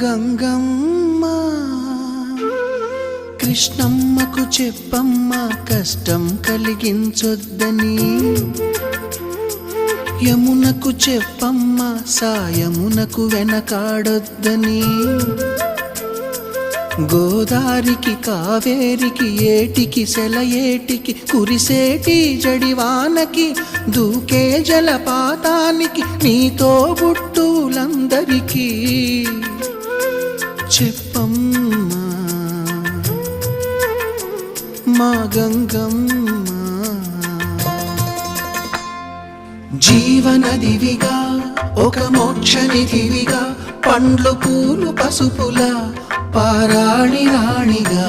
గంగమ్మ కృష్ణమ్మకు చెప్పమ్మ కష్టం కలిగించొద్దని, యమునకు చెప్పమ్మ సాయమునకు వెనకాడొద్దని, గోదారికి కావేరికి ఏటికి సెలయేటికి కురిసేటి జడివానకి దూకే జలపాతానికి నీతో బుట్టులందరికీ చెప్పమ్మా మా గంగమ్మ. జీవనదివిగా ఒక మోక్షనిధివిగా పండ్లు పూలు పసుపుల పారాణి రాణిగా